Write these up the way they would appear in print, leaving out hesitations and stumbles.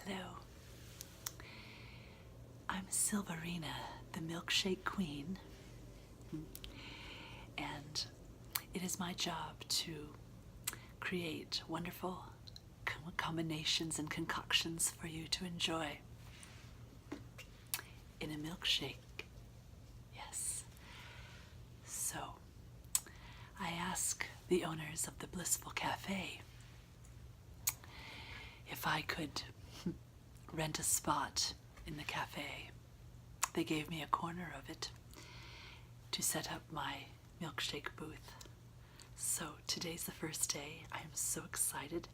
Hello. I'm Silverina, the Milkshake Queen, and it is my job to create wonderful combinations and concoctions for you to enjoy in a milkshake. Yes. So, I ask the owners of the Blissful CAFE if I could rent a spot in the cafe. They gave me a corner of it to set up my milkshake booth. So today's the first day. I am so excited.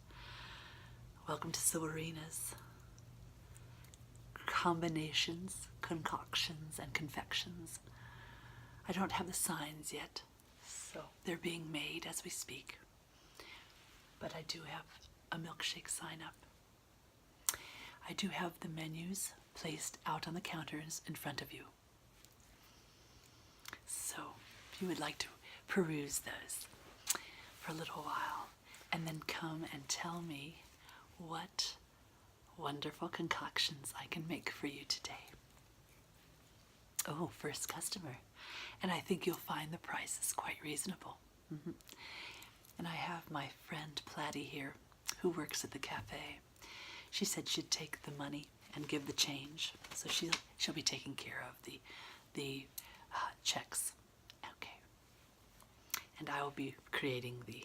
Welcome to Silverina's combinations, concoctions, and confections. I don't have the signs yet, so they're being made as we speak. But I do have a milkshake sign up. I do have the menus placed out on the counters in front of you. So if you would like to peruse those for a little while and then come and tell me what wonderful concoctions I can make for you today. Oh, first customer. And I think you'll find the price is quite reasonable. And I have my friend Platty here who works at the cafe. She said she'd take the money and give the change, so she'll be taking care of the checks. Okay. And I will be creating the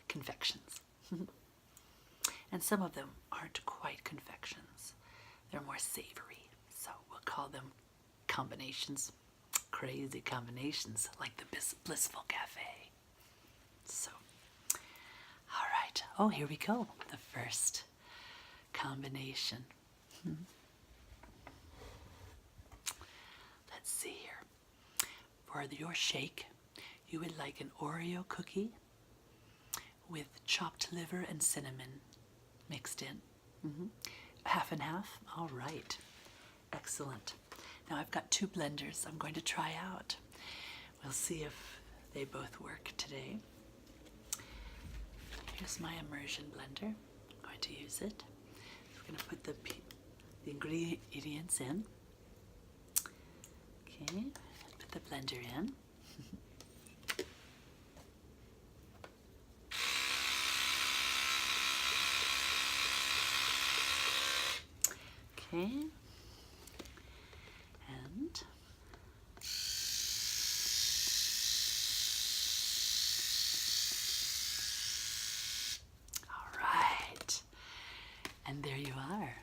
confections. And some of them aren't quite confections. They're more savory, so we'll call them combinations. Crazy combinations like the Blissful CAFE. So, all right. Oh, here we go. The first combination. Let's see here. For your shake, you would like an Oreo cookie with chopped liver and cinnamon mixed in. Half and half? All right. Excellent. Now I've got two blenders I'm going to try out. We'll see if they both work today. Here's my immersion blender. I'm going to use it. We're going to put the ingredients in. Okay, put the blender in. Okay, and all right, and there you are.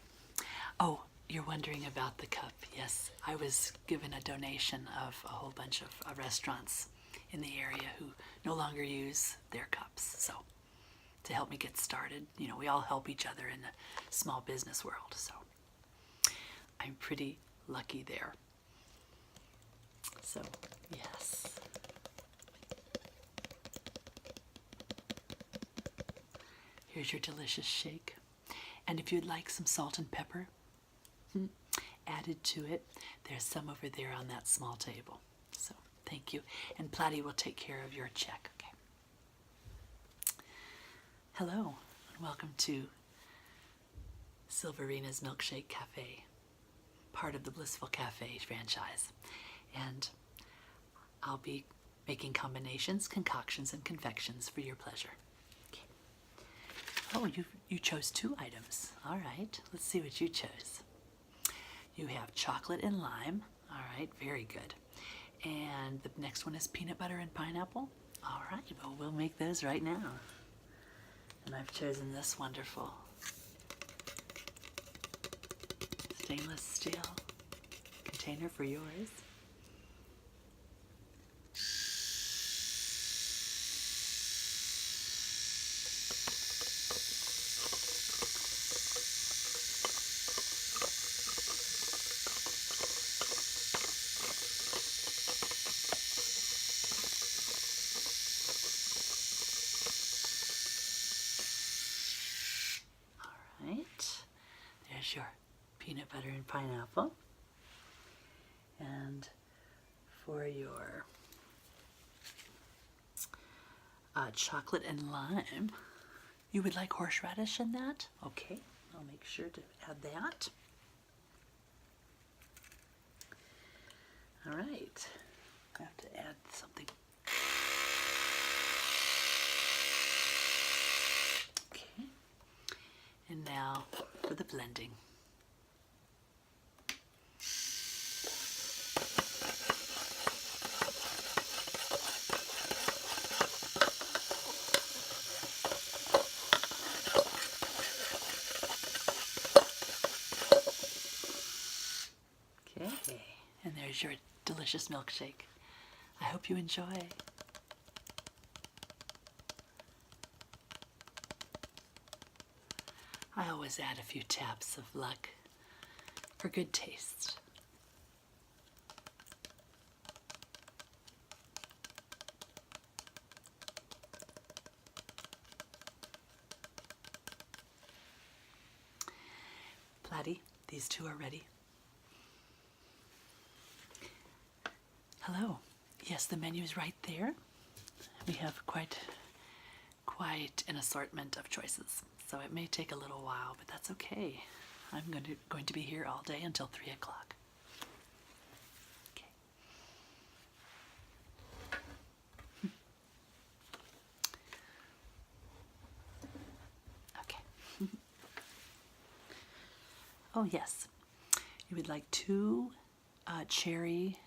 Oh, you're wondering about the cup. Yes, I was given a donation of a whole bunch of restaurants in the area who no longer use their cups. So to help me get started, you know, we all help each other in the small business world. So I'm pretty lucky there. So, yes. Here's your delicious shake. And if you'd like some salt and pepper added to it, there's some over there on that small table. So, thank you. And Platty will take care of your check. Okay. Hello, and welcome to Silverina's Milkshake Cafe, part of the Blissful CAFE franchise. And I'll be making combinations, concoctions, and confections for your pleasure. Okay. Oh, you chose two items. All right, let's see what you chose. You have chocolate and lime. All right, very good. And the next one is peanut butter and pineapple. All right, well, we'll make those right now. And I've chosen this wonderful stainless steel container for yours. There's your peanut butter and pineapple. And for your chocolate and lime, you would like horseradish in that? Okay, I'll make sure to add that. All right, I have to add something. Okay, and now for the blending. Okay, and there's your delicious milkshake. I hope you enjoy. I always add a few taps of luck for good taste. Platy, these two are ready. Hello. Yes, the menu is right there. We have quite an assortment of choices, so it may take a little while, but that's okay. I'm going to be here all day until 3 o'clock. Okay. Okay. Oh yes, you would like 2 cherry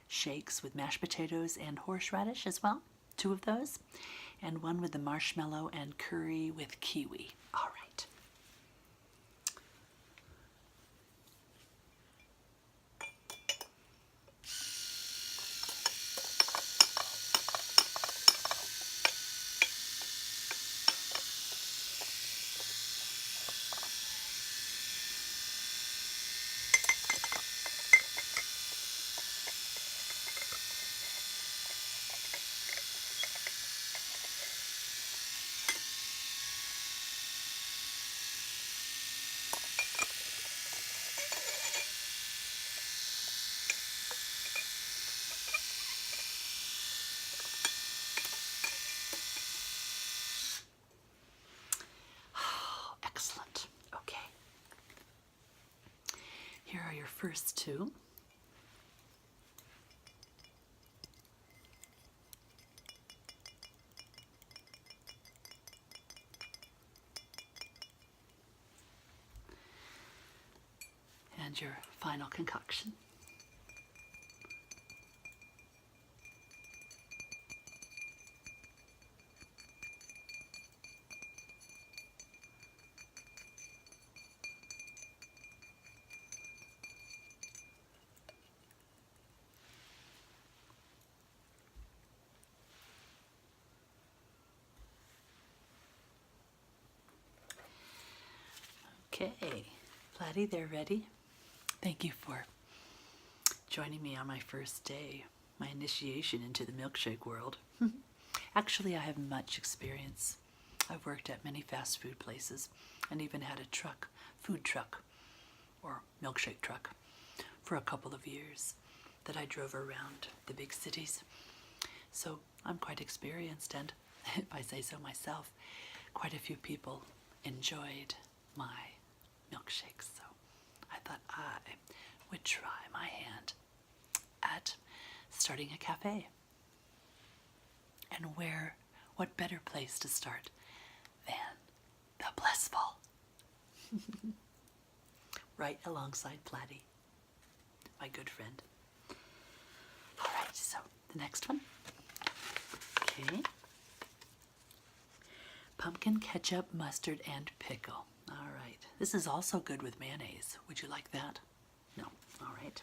shakes with mashed potatoes and horseradish as well, 2 of those, and 1 with the marshmallow and curry with kiwi. All right. Excellent. Okay. Here are your first 2. And your final concoction. Okay, Platy, they're ready. Thank you for joining me on my first day, my initiation into the milkshake world. Actually, I have much experience. I've worked at many fast food places and even had a food truck, or milkshake truck, for a couple of years that I drove around the big cities. So I'm quite experienced, and if I say so myself, quite a few people enjoyed my milkshakes. So I thought I would try my hand at starting a cafe. And what better place to start than the Blissful? Right alongside Platy, my good friend. All right, so the next one. Okay. Pumpkin ketchup, mustard, and pickle. All right. This is also good with mayonnaise. Would you like that? No. All right.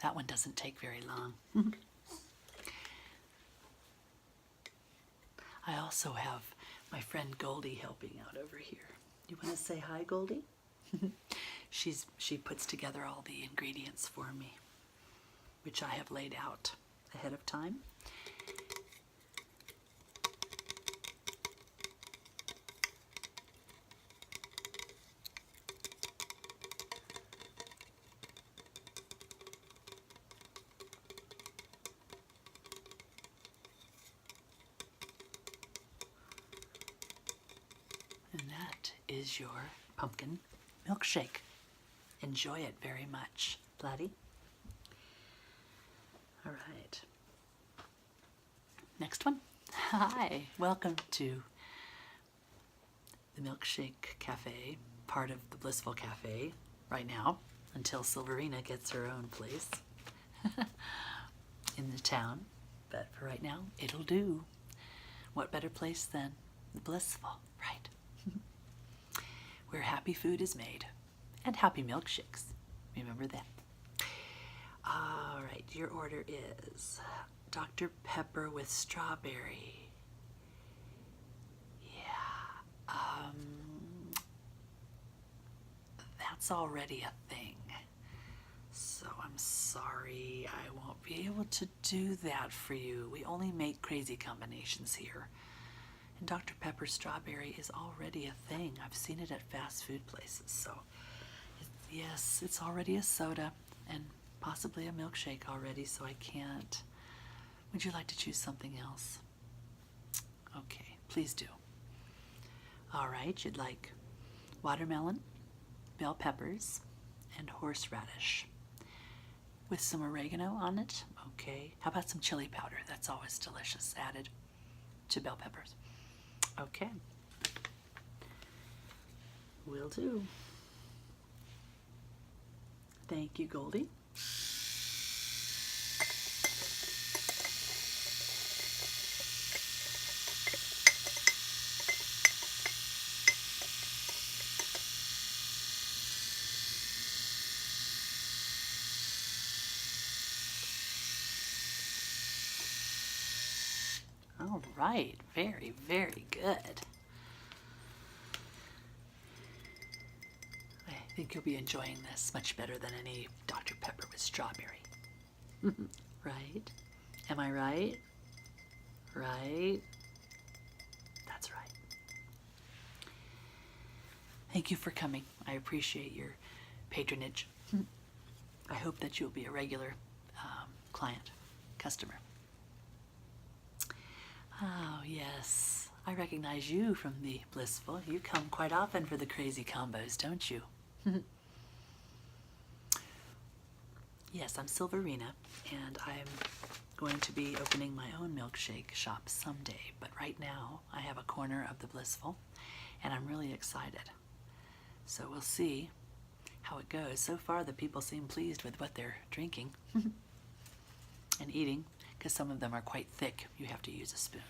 That one doesn't take very long. I also have my friend Goldie helping out over here. You want to say hi, Goldie? She puts together all the ingredients for me, which I have laid out ahead of time. And that is your pumpkin milkshake. Enjoy it very much. Bloody? All right. Next one. Hi, welcome to the Milkshake Cafe, part of the Blissful Cafe right now, until Silverina gets her own place in the town. But for right now, it'll do. What better place than the Blissful, right? Where happy food is made and happy milkshakes. Remember that. All right, your order is Dr. Pepper with strawberry. Yeah, that's already a thing. So I'm sorry, I won't be able to do that for you. We only make crazy combinations here. And Dr. Pepper strawberry is already a thing. I've seen it at fast food places. So yes, it's already a soda and possibly a milkshake already, so I can't. Would you like to choose something else? Okay, please do. All right, you'd like watermelon, bell peppers, and horseradish with some oregano on it. Okay, how about some chili powder? That's always delicious, added to bell peppers. Okay, will do. Thank you, Goldie. All right, very, very good. I think you'll be enjoying this much better than any Dr. Pepper with strawberry. Right? Am I right? Right? That's right. Thank you for coming. I appreciate your patronage. I hope that you'll be a regular client, customer. Oh, yes. I recognize you from the Blissful. You come quite often for the crazy combos, don't you? Yes, I'm Silverina, and I'm going to be opening my own milkshake shop someday. But right now, I have a corner of the Blissful, and I'm really excited. So we'll see how it goes. So far, the people seem pleased with what they're drinking and eating, because some of them are quite thick. You have to use a spoon.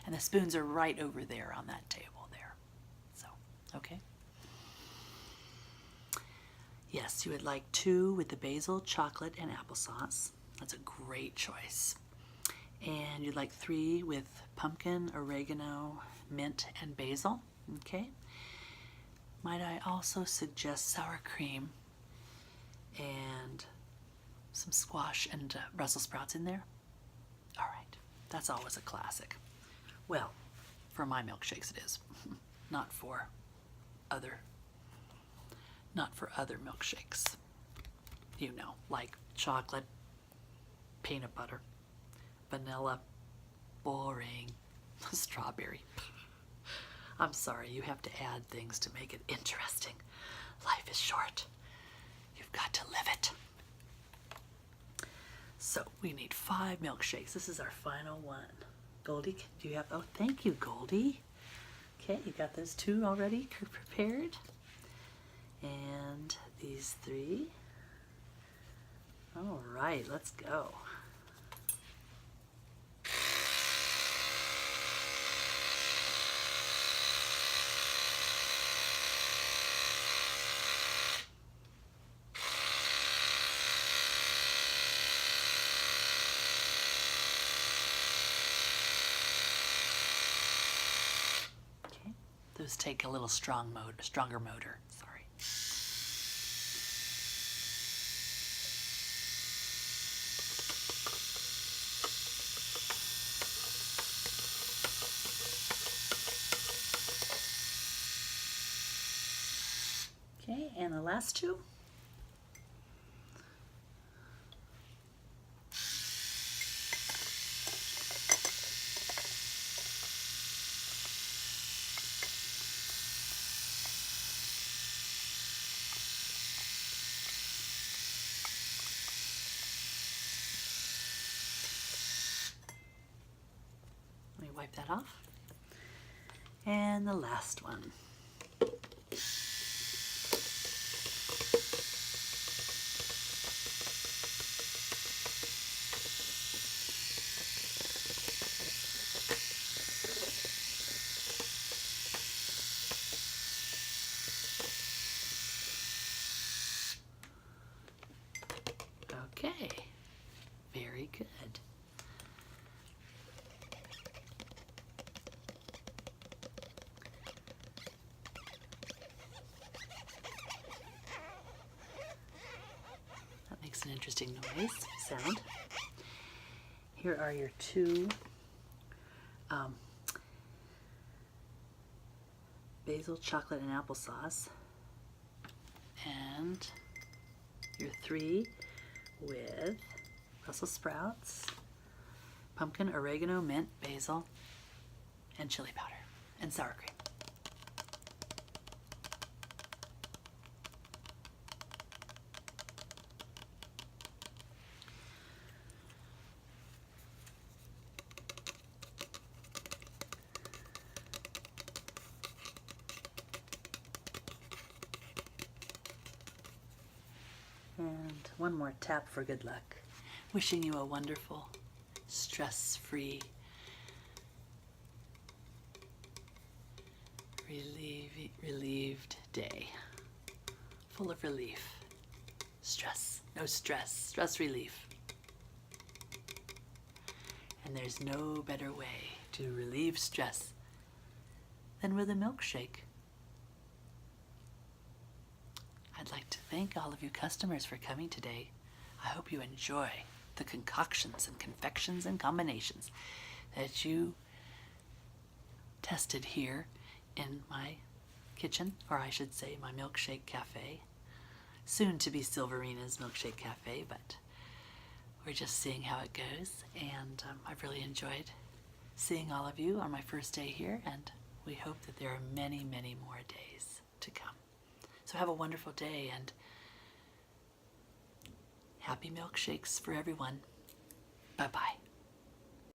And the spoons are right over there on that table there. So, okay. Yes, you would like 2 with the basil, chocolate, and applesauce. That's a great choice. And you'd like 3 with pumpkin, oregano, mint, and basil. Okay. Might I also suggest sour cream and some squash and Brussels sprouts in there? All right, that's always a classic. Well, for my milkshakes it is, not for other milkshakes. You know, like chocolate, peanut butter, vanilla, boring, strawberry. I'm sorry, you have to add things to make it interesting. Life is short. You've got to live it. So we need 5 milkshakes. This is our final one. Goldie, do you have, oh, thank you, Goldie. Okay, you got those 2 already prepared. And these 3. All right, let's go. Those take a little stronger motor, sorry. Okay, and the last two. Let me wipe that off. And the last one. Okay, very good. That makes an interesting sound. Here are your two basil chocolate and applesauce, and your three with Brussels sprouts, pumpkin, oregano, mint, basil, and chili powder, and sour cream. And one more tap for good luck. Wishing you a wonderful, stress-free, relieved day. Full of relief. No stress, stress relief. And there's no better way to relieve stress than with a milkshake. I'd like to thank all of you customers for coming today. I hope you enjoy the concoctions and confections and combinations that you tested here in my kitchen, or I should say my Milkshake Cafe. Soon to be Silverina's Milkshake Cafe, but we're just seeing how it goes, and I've really enjoyed seeing all of you on my first day here, and we hope that there are many, many more days to come. So have a wonderful day, and happy milkshakes for everyone. Bye-bye.